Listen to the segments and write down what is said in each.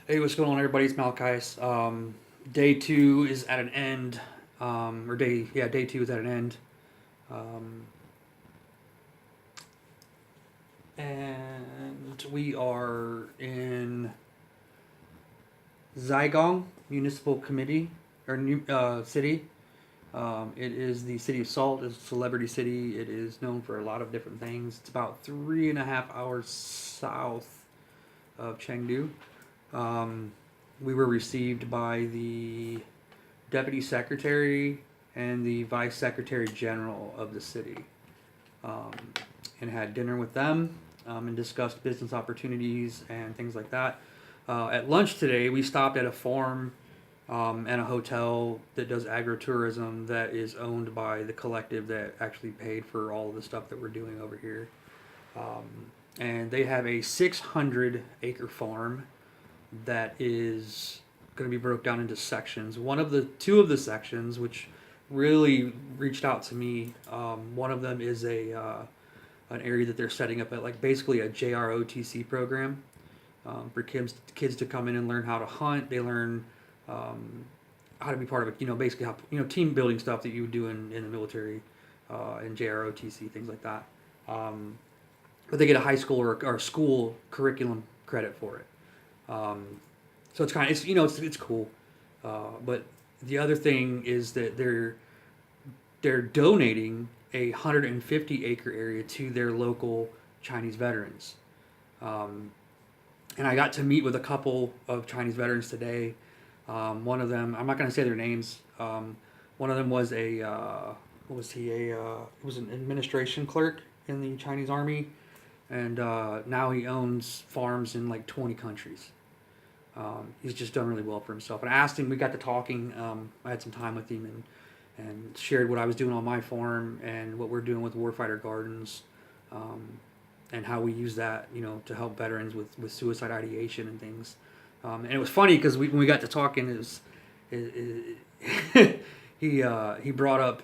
Hey, what's going on, everybody? It's Malachis. Day two is at an end, day two is at an end, um, and we are in Zhejiang Municipal Committee or city. It is the city of Salt. It's a celebrity city. It is known for a lot of different things. It's about 3.5 hours south of Chengdu. Um, we were received by the deputy secretary and the vice secretary general of the city, um, and had dinner with them, and discussed business opportunities and things like that. At lunch today, we stopped at a farm, and a hotel that does agritourism that is owned by the collective that actually paid for all of the stuff that we're doing over here. And they have a 600-acre farm that is going to be broke down into sections. Two of the sections, which really reached out to me. One of them is an area that they're setting up at, like, basically a JROTC program, for kids to come in and learn how to hunt. They learn how to be part of it. Basically how team building stuff that you would do in the military, in JROTC, things like that. But they get a high school or school curriculum credit for it. Um, so it's kind of it's cool. But the other thing is that they're donating a 150-acre area to their local Chinese veterans. Um, and I got to meet with a couple of Chinese veterans today. One of them, I'm not going to say their names. One of them was what was he? He was an administration clerk in the Chinese army, and now he owns farms in like 20 countries. He's just done really well for himself. And I asked him, we got to talking. I had some time with him and shared what I was doing on my farm and what we're doing with Warfighter Gardens, um, and how we use that, to help veterans with suicide ideation and things. And it was funny because when we got to talking, he brought up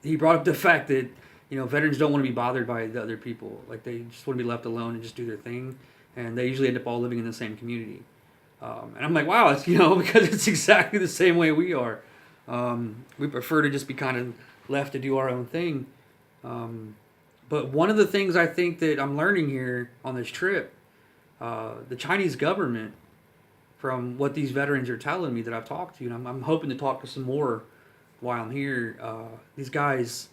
the fact that veterans don't want to be bothered by the other people. Like, they just want to be left alone and just do their thing, and they usually end up all living in the same community. And I'm like, wow, it's, because it's exactly the same way we are. We prefer to just be kind of left to do our own thing. But one of the things I think that I'm learning here on this trip, the Chinese government, from what these veterans are telling me that I've talked to, and I'm hoping to talk to some more while I'm here. These guys,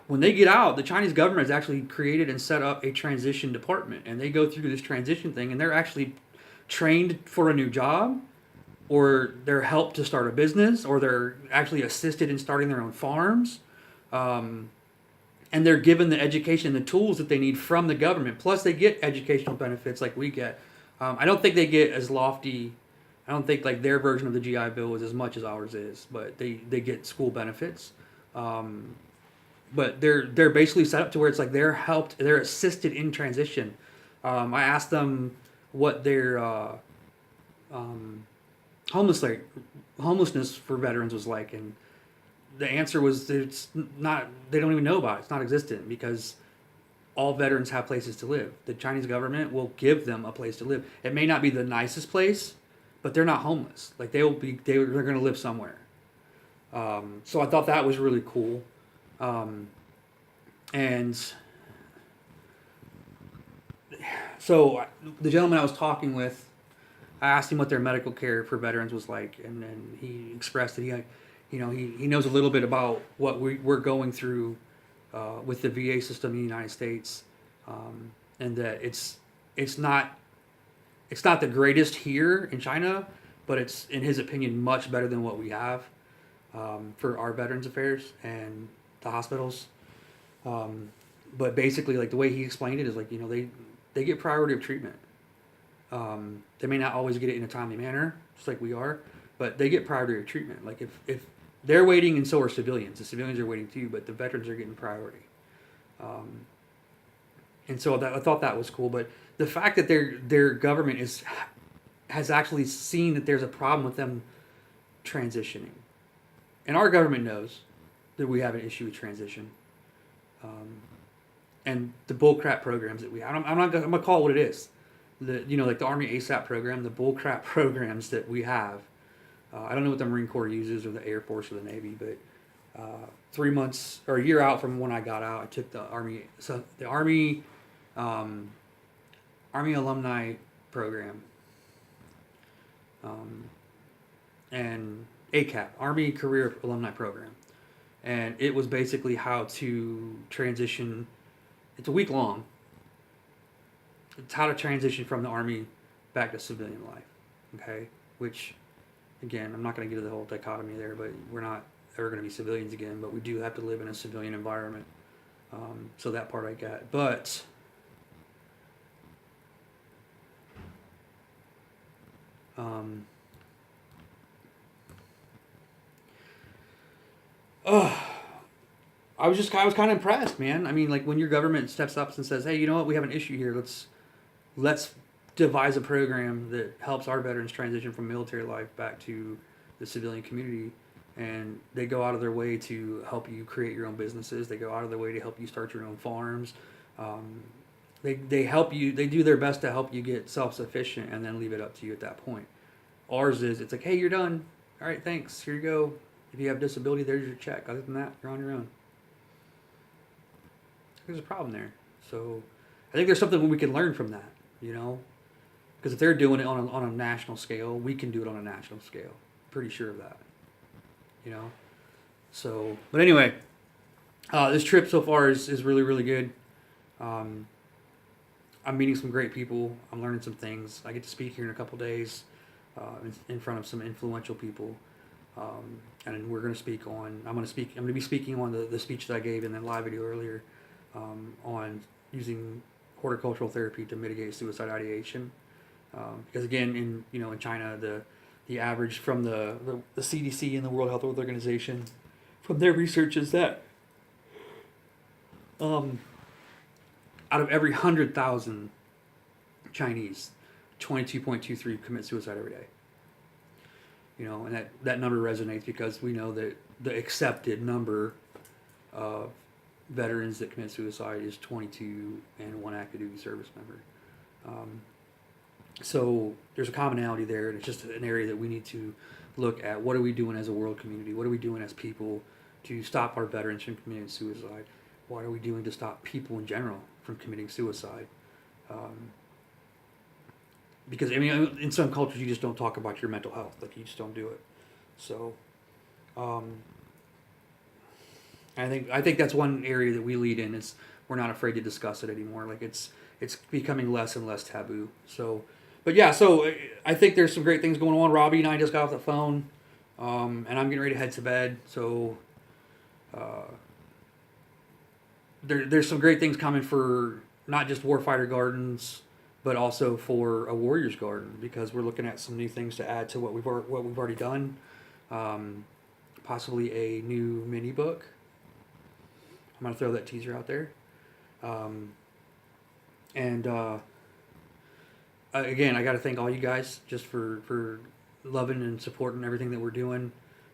when they get out, the Chinese government has actually created and set up a transition department, and they go through this transition thing, and they're actually trained for a new job, or they're helped to start a business, or they're actually assisted in starting their own farms. And they're given the education and the tools that they need from the government. Plus, they get educational benefits like we get. I don't think they get as lofty. I don't think like their version of the GI Bill is as much as ours is, but they get school benefits. But they're basically set up to where it's like they're assisted in transition. I asked them what their um, homeless like homelessness for veterans was like, and the answer was that it's not. They don't even know about it. It's not existent because all veterans have places to live. The Chinese government will give them a place to live. It may not be the nicest place, but they're not homeless. Like, they're going to live somewhere. So I thought that was really cool. And so the gentleman I was talking with, I asked him what their medical care for veterans was like, and then he expressed that he knows a little bit about what we're going through with the VA system in the United States, and that it's not the greatest here in China, but it's, in his opinion, much better than what we have, for our Veterans Affairs and the hospitals. But basically, like, the way he explained it is like, they get priority of treatment. They may not always get it in a timely manner, just like we are, but they get priority of treatment. Like, if they're waiting, and so are civilians. The civilians are waiting too, but the veterans are getting priority. Um, and so I thought that was cool. But the fact that their government has actually seen that there's a problem with them transitioning, and our government knows that we have an issue with transition, and the bullcrap programs that we have. I'm gonna call it what it is. like the Army ASAP program, the bullcrap programs that we have. I don't know what the Marine Corps uses or the Air Force or the Navy, but 3 months or a year out from when I got out, I took the Army. So the Army alumni program, um, and ACAP, Army Career Alumni Program, and it was basically how to transition. It's a week long. It's how to transition from the Army back to civilian life. Okay, which again, I'm not going to get into the whole dichotomy there, but we're not ever going to be civilians again, but we do have to live in a civilian environment. So that part I get. But I was kind of impressed, man. I mean, like when your government steps up and says, "Hey, you know what? We have an issue here. Let's devise a program that helps our veterans transition from military life back to the civilian community." And they go out of their way to help you create your own businesses. They go out of their way to help you start your own farms. They help you. They do their best to help you get self sufficient, and then leave it up to you at that point. Ours is, it's like, hey, you're done. All right, thanks. Here you go. If you have disability, there's your check. Other than that, you're on your own. There's a problem there. So I think there's something we can learn from that, you know? Because if they're doing it on a national scale, we can do it on a national scale. Pretty sure of that, you know? So, but anyway, this trip so far is really, really good. I'm meeting some great people. I'm learning some things. I get to speak here in a couple days in front of some influential people. And we're going to speak on, I'm going to be speaking on the speech that I gave in that live video earlier on using horticultural therapy to mitigate suicide ideation. Because again, in China, the average from the CDC and the World Health Organization, from their research, is that out of every 100,000 Chinese, 22.23 commit suicide every day. And that number resonates because we know that the accepted number of veterans that commit suicide is 22 and one active duty service member. So there's a commonality there, and it's just an area that we need to look at. What are we doing as a world community? What are we doing as people to stop our veterans from committing suicide? What are we doing to stop people in general from committing suicide? Because, in some cultures, you just don't talk about your mental health. Like, you just don't do it. So, I think that's one area that we lead in, is we're not afraid to discuss it anymore. Like, it's becoming less and less taboo. So, but yeah, so I think there's some great things going on. Robbie and I just got off the phone, and I'm getting ready to head to bed. So, there's some great things coming for not just Warfighter Gardens, but also for a Warriors Garden, because we're looking at some new things to add to what we've already done. Possibly a new mini book. I'm gonna throw that teaser out there. Again, I got to thank all you guys just for loving and supporting everything that we're doing,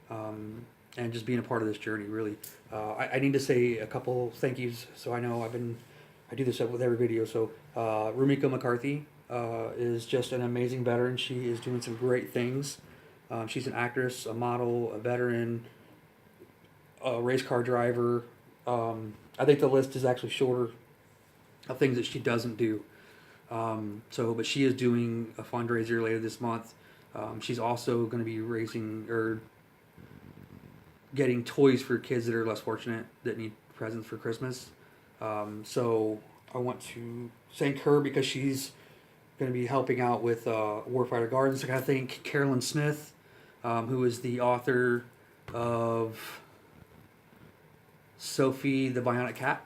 and just being a part of this journey. Really, I need to say a couple thank yous. So I know I do this with every video. So Rumiko McCarthy is just an amazing veteran. She is doing some great things. She's an actress, a model, a veteran, a race car driver. I think the list is actually shorter of things that she doesn't do. But she is doing a fundraiser later this month. She's also going to be raising or getting toys for kids that are less fortunate, that need presents for Christmas. So I want to thank her because she's going to be helping out with Warfighter Gardens. I got to thank Carolyn Smith, who is the author of Sophie the Bionic Cat.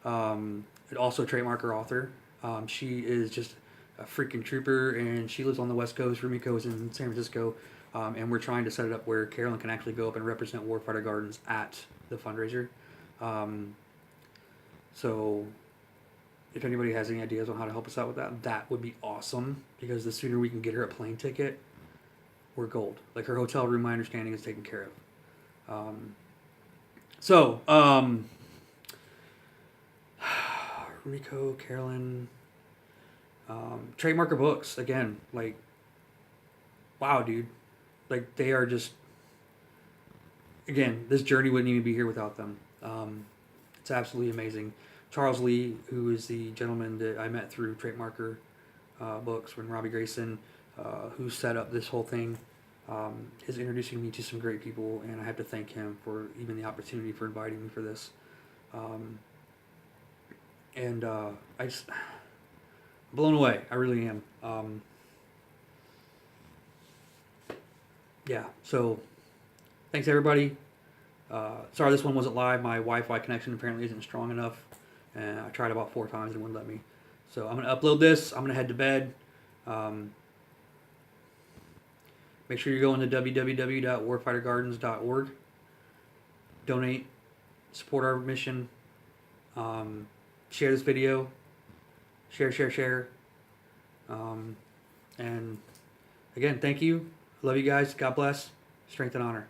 Also a trademarker author. She is just a freaking trooper, and she lives on the West Coast. Rumiko's in San Francisco, and we're trying to set it up where Carolyn can actually go up and represent Warfighter Gardens at the fundraiser. So if anybody has any ideas on how to help us out with that, that would be awesome, because the sooner we can get her a plane ticket, we're gold. Like, her hotel room, my understanding, is taken care of. Rumiko, Carolyn, Trademarker Books, again, like, wow, dude. Like, they are just, again, this journey wouldn't even be here without them. It's absolutely amazing. Charles Lee, who is the gentleman that I met through Trademarker Books when Robbie Grayson, who set up this whole thing, is introducing me to some great people, and I have to thank him for even the opportunity for inviting me for this. And I just blown away. I really am. Yeah. So thanks everybody. Sorry this one wasn't live. My Wi-Fi connection apparently isn't strong enough, and I tried about 4 times and it wouldn't let me. So I'm gonna upload this. I'm gonna head to bed. Make sure you're going to www.warfightergardens.org. Donate, support our mission. Share this video. Share. And again, thank you. Love you guys. God bless. Strength and honor.